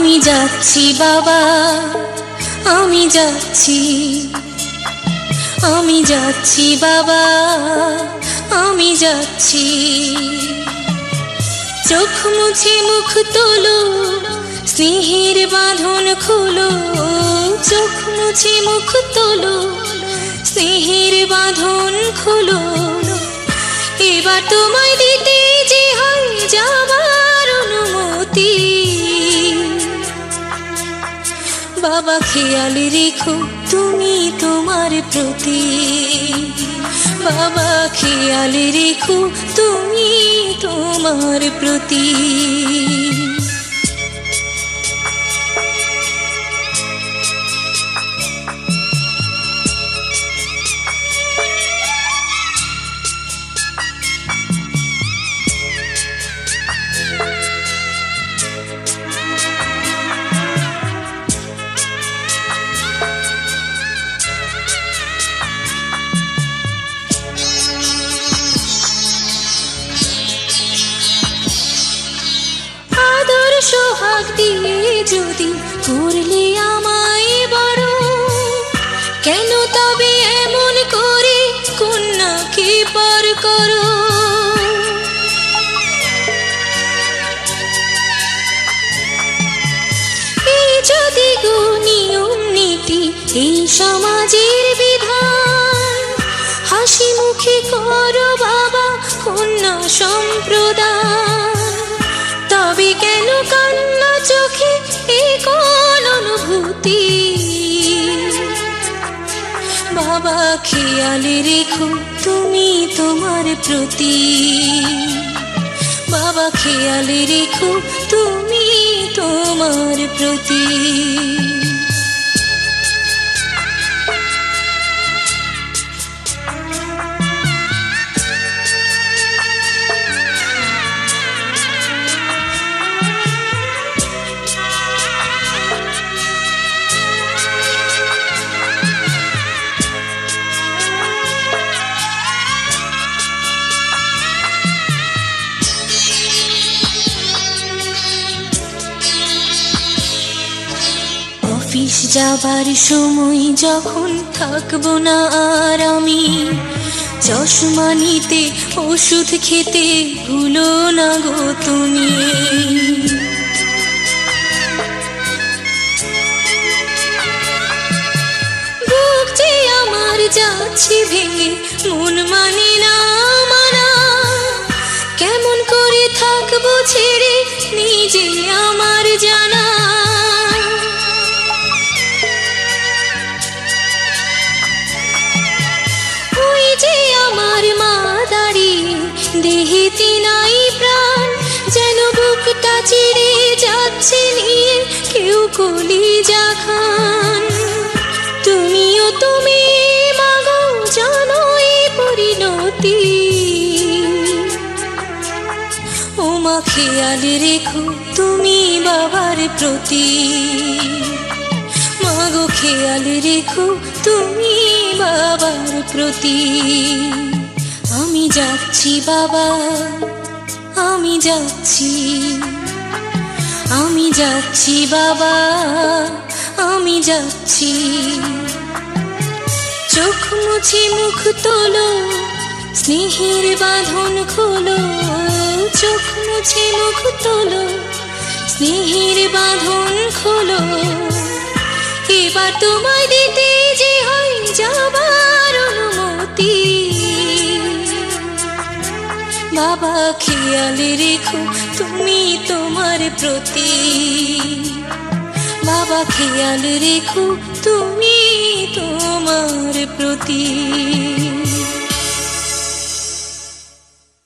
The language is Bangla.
আমি যাচ্ছি বাবা, আমি যাচ্ছি, আমি যাচ্ছি বাবা, আমি যাচ্ছি। চোখ মুছে মুখ তোলো, স্নেহের বাঁধন খোলো। চোখ মুছে মুখ তোলো, স্নেহের বাঁধন খোলো। এবার তোমায় দিতে যে হয় যাবার অনুমতি। বাবা খেয়াল রেখো তুমি তোমার প্রতি। বাবা খেয়াল রেখো তুমি তোমার প্রতি। সোহাগ দিয়ে যদি করলে আমায় বড়, কেন তবে এমন করে কন্যাকে পর করো? এই যদি গো নিয়ম নীতি, এই সমাজের বিধান, হাসি মুখে করো বাবা কন্যা সম্প্রদান। তবে কেন কান্না চোখে এ কোন অনুভূতি? বাবা খেয়াল রেখো তুমি তোমার প্রতি। বাবা খেয়াল রেখো তুমি তোমার প্রতি। অফিস যাবার সময় যখন থাকবো না আর আমি, চশমা নিতে ওষুধ খেতে ভুলো না গো তুমি। বুক যে আমার যাচ্ছে ভেঙে, মন মানে না মানা। কেমন করে থাকবো ছেড়ে নিজে আমার জানা। দেহেতে নাই প্রাণ, যেন বুকটা চিড়ে যাচ্ছে নিয়ে কেউ কলিজা খান। তুমিও তুমি মাগো জানো এই পরিণতি। ও মা খেয়াল রেখো তুমি বাবার প্রতি। মাগো খেয়াল রেখো তুমি বাবার প্রতি। আমি যাচ্ছি বাবা, আমি যাচ্ছি, আমি যাচ্ছি বাবা, আমি যাচ্ছি। চোখ মুছে মুখ তোলো, স্নেহের বাঁধন খোলো। চোখ মুছে মুখ তোলো, স্নেহের বাঁধন খোলো। এবার তোমায় দিতে যে হয় যাবার অনুমতি। বাবা খেয়াল রেখো তুমি তোমার প্রতি। বাবা খেয়াল রেখো তুমি তোমার প্রতি।